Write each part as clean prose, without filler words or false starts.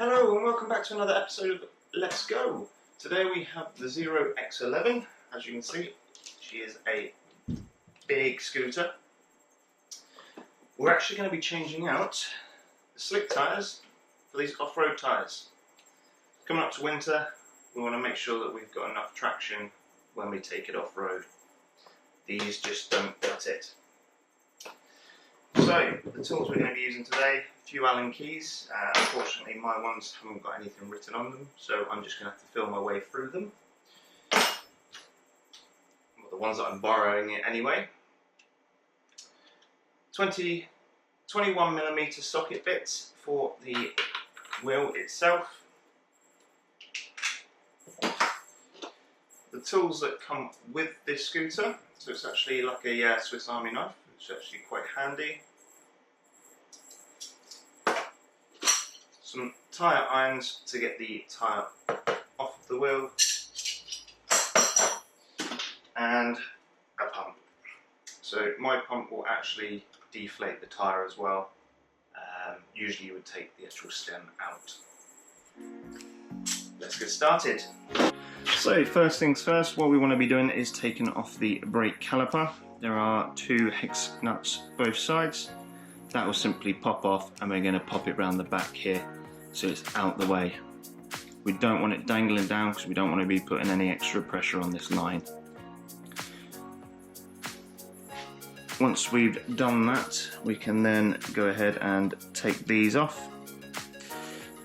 Hello and welcome back to another episode of Let's Go. Today we have the Zero X11. As you can see, she is a big scooter. We're actually going to be changing out the slick tyres for these off-road tyres. Coming up to winter, we want to make sure that we've got enough traction when we take it off-road. These just don't cut it. So, the tools we're going to be using today, a few Allen keys. Unfortunately my ones haven't got anything written on them, so I'm just going to have to feel my way through them. Well, the ones that I'm borrowing it anyway. 21mm socket bits for the wheel itself. The tools that come with this scooter, so it's actually like a Swiss Army knife. It's actually quite handy. Some tyre irons to get the tyre off of the wheel, and a pump. So my pump will actually deflate the tyre as well. Usually you would take the actual stem out. Let's get started. So first things first, what we want to be doing is taking off the brake caliper. There are two hex nuts both sides. That will simply pop off, and we're going to pop it around the back here so it's out the way. We don't want it dangling down because we don't want to be putting any extra pressure on this line. Once we've done that, we can then go ahead and take these off.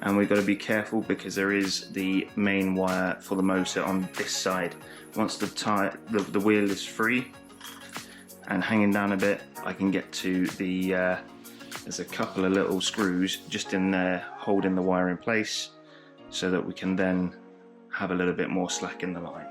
And we've got to be careful because there is the main wire for the motor on this side. Once the wheel is free and hanging down a bit, I can get to the there's a couple of little screws just in there holding the wire in place so that we can then have a little bit more slack in the line.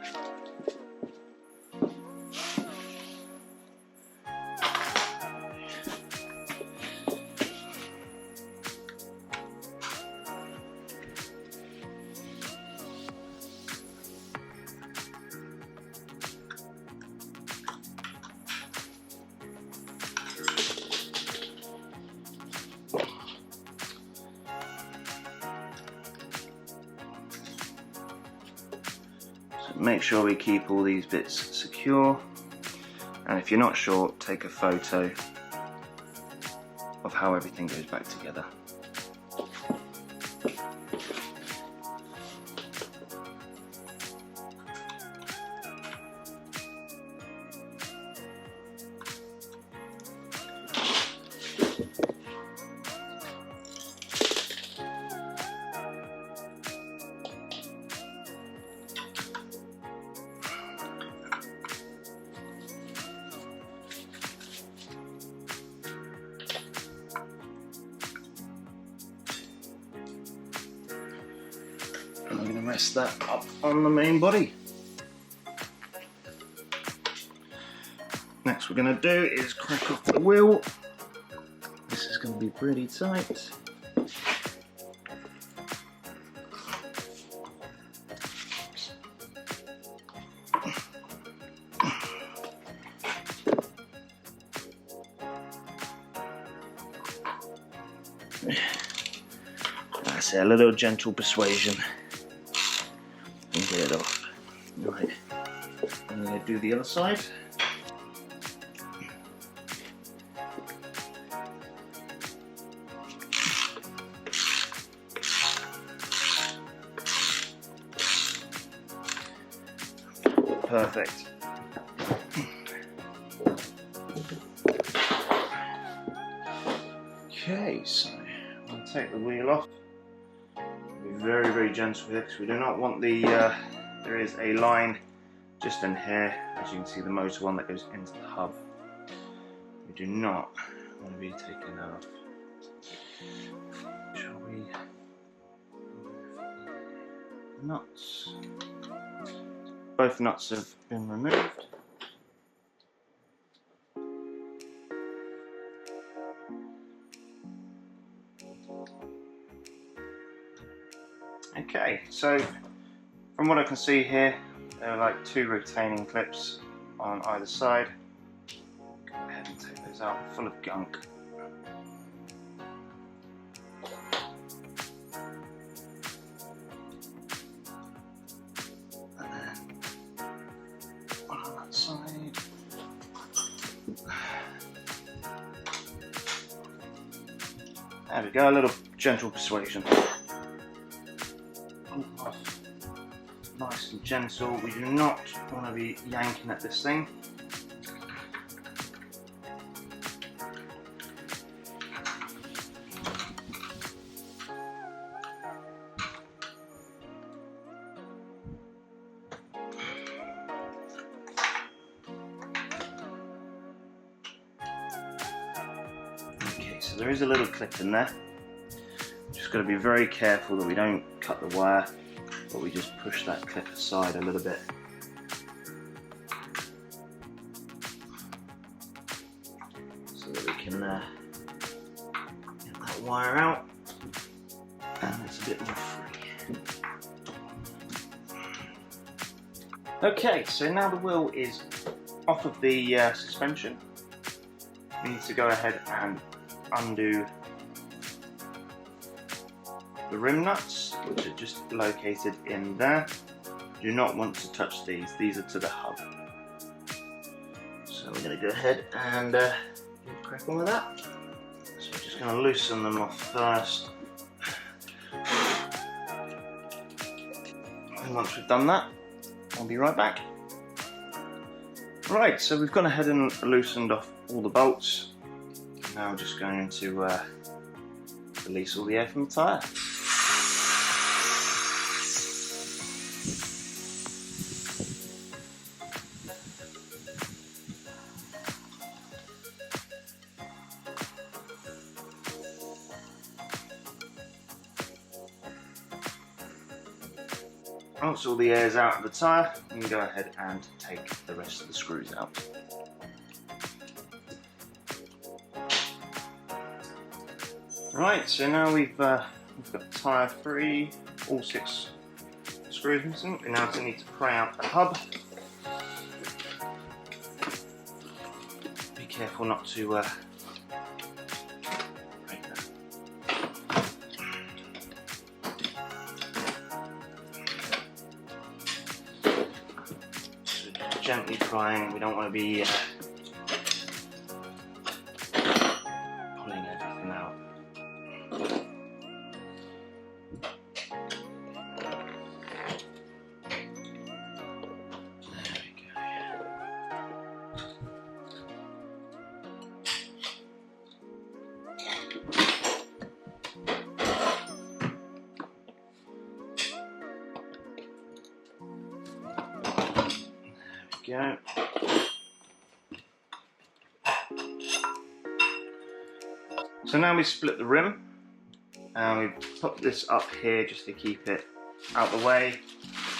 Make sure we keep all these bits secure, and if you're not sure, take a photo of how everything goes back together. I'm going to rest that up on the main body. Next we're going to do is crack off the wheel. This is going to be pretty tight. That's it, a little gentle persuasion. And get it off. Right, I'm going to do the other side. Perfect. Okay, so I'll take the wheel off. Be very, very gentle here because we do not want the, there is a line just in here, as you can see, the motor one that goes into the hub. We do not want to be taking that off. Shall we remove the nuts? Both nuts have been removed. Okay, so from what I can see here, there are like two retaining clips on either side. Go ahead and take those out, full of gunk. There we go, a little gentle persuasion. Nice and gentle. We do not want to be yanking at this thing. Okay, so there is a little clip in there. Just got to be very careful that we don't cut the wire, but we just push that clip aside a little bit. So that we can get that wire out and it's a bit more free. Okay, so now the wheel is off of the suspension. We need to go ahead and undo the rim nuts, which are just located in there. Do not want to touch these are to the hub. So we're going to go ahead and crack on with that. So we're just going to loosen them off first. And once we've done that, I'll be right back. Right, so we've gone ahead and loosened off all the bolts. Now we're just going to release all the air from the tyre. Once all the air is out of the tyre, you can go ahead and take the rest of the screws out. Right, so now we've got the tyre free, all 6 screws missing. We now need to pry out the hub. Be careful not to break that. So gently prying, we don't want to be pulling everything out. Go. So now we split the rim and we put this up here just to keep it out the way,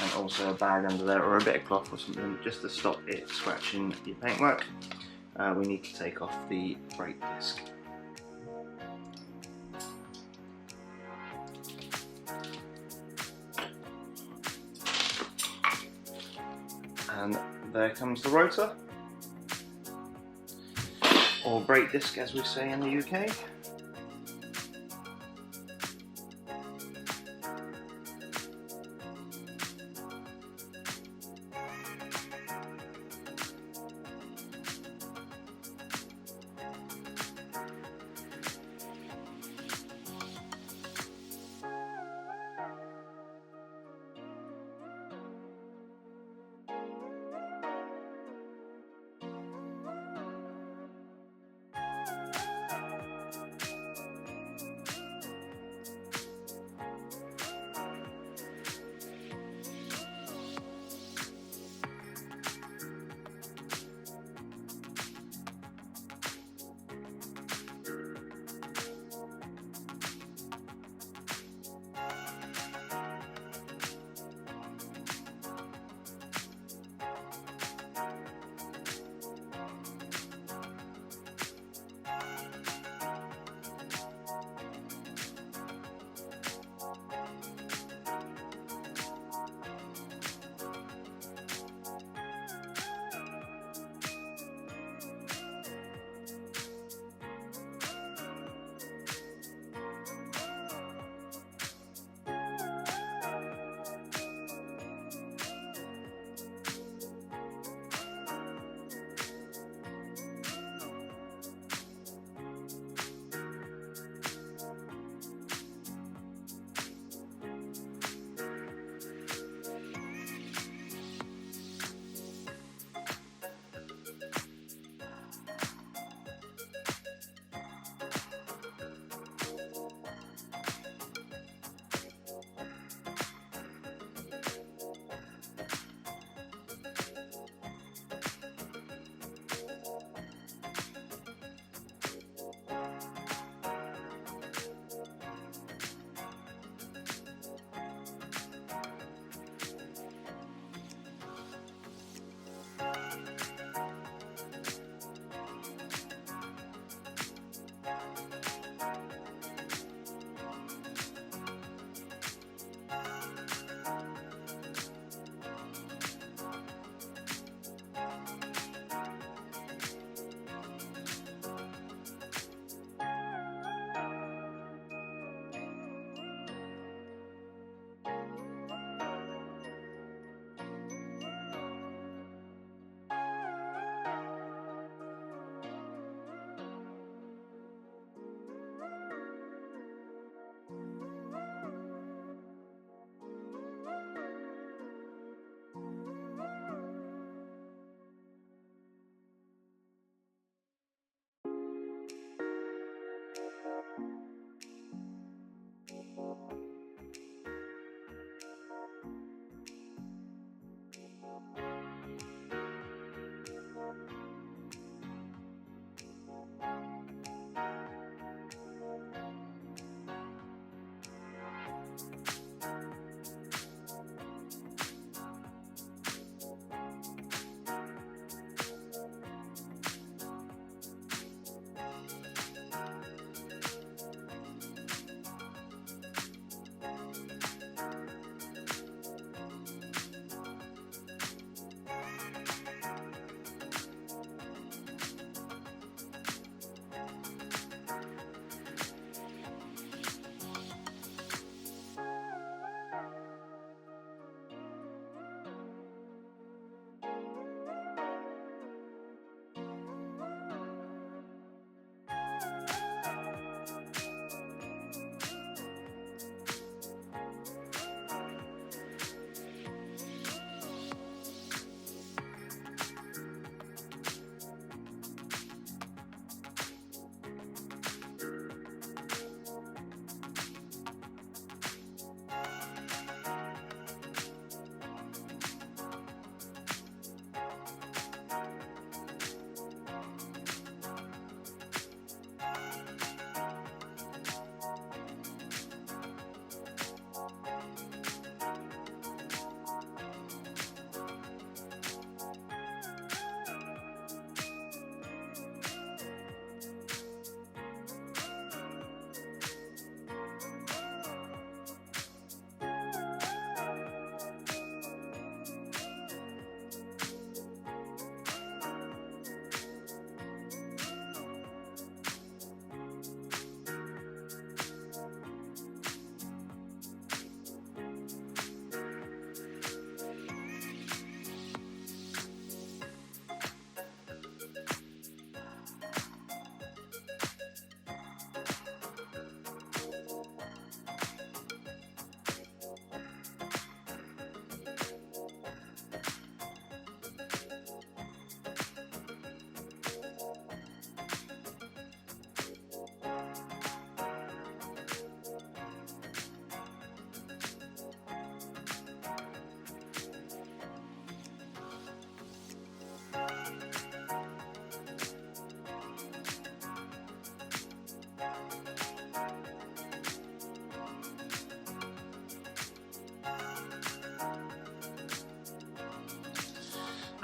and also a bag under there or a bit of cloth or something just to stop it scratching your paintwork. We need to take off the brake disc. And there comes the rotor, or brake disc as we say in the UK.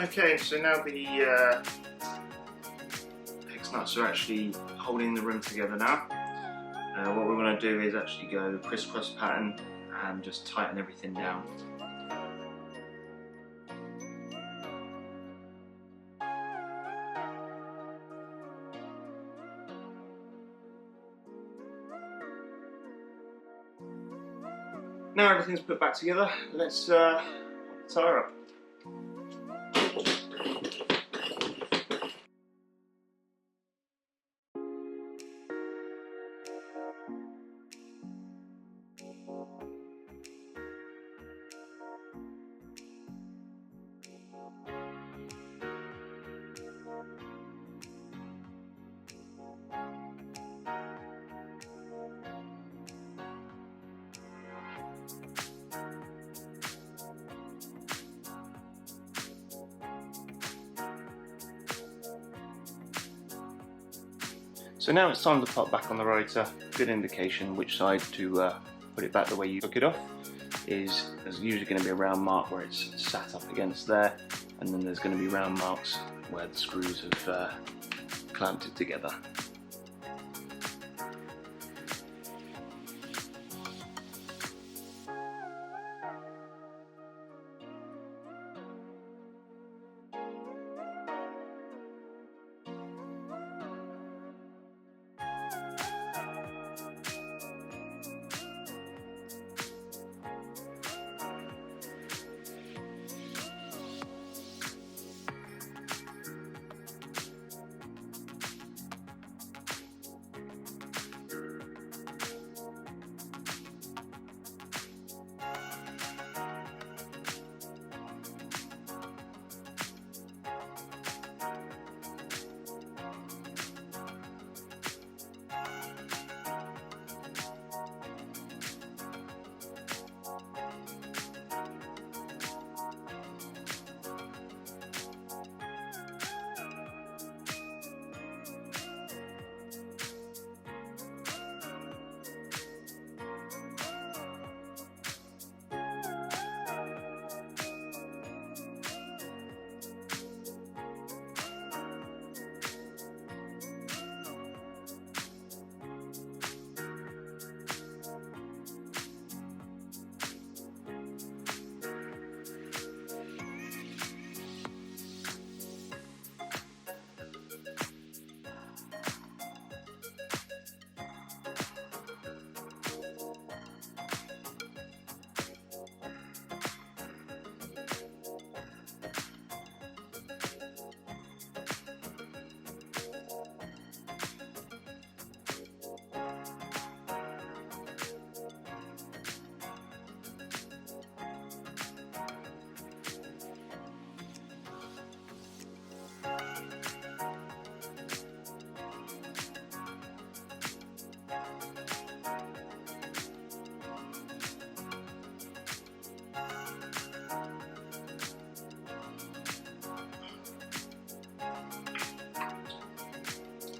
Okay, so now the hex nuts are actually holding the rim together now. What we're going to do is actually go crisscross pattern and just tighten everything down. Now everything's put back together, let's put the tyre up. So now it's time to pop back on the rotor. Good indication which side to put it back the way you took it off is there's usually going to be a round mark where it's sat up against there, and then there's going to be round marks where the screws have clamped it together.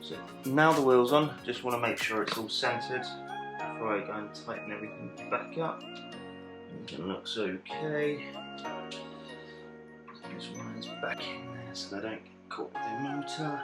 So now the wheel's on, just want to make sure it's all centered before I go and tighten everything back up. Everything looks okay. These wires back in there so they don't get caught with the motor.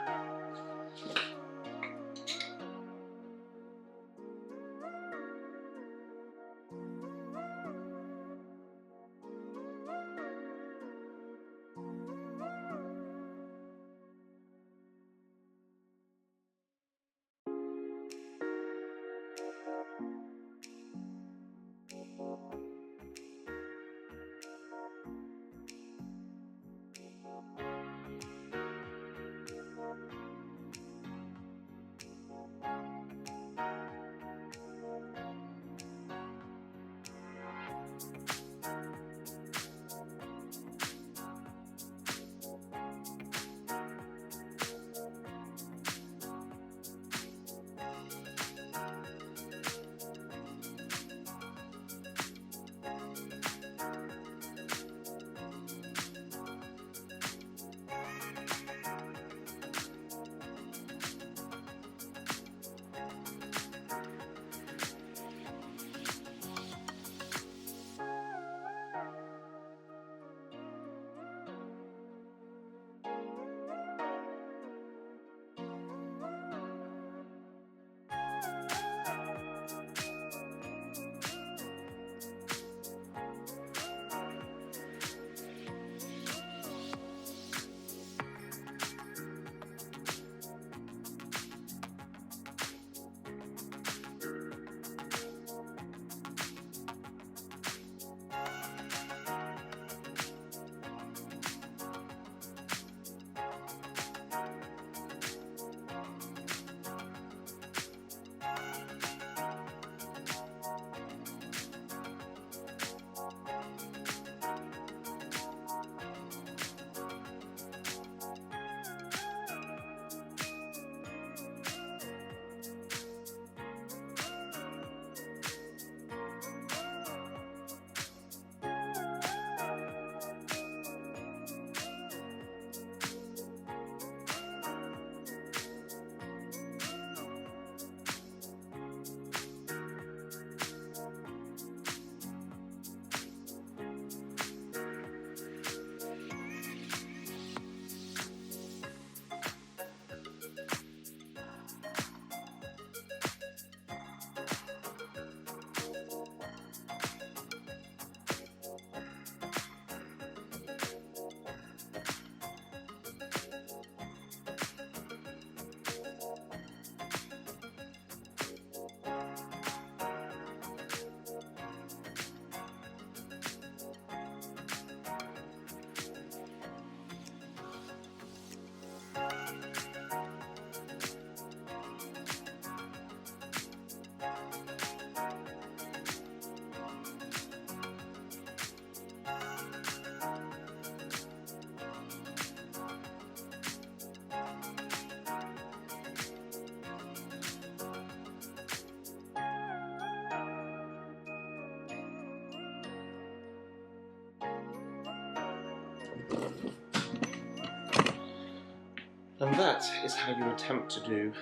And that is how you attempt to do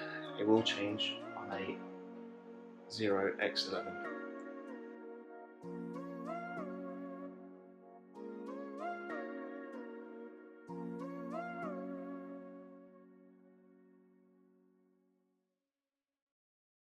a wheel change on a 0x11.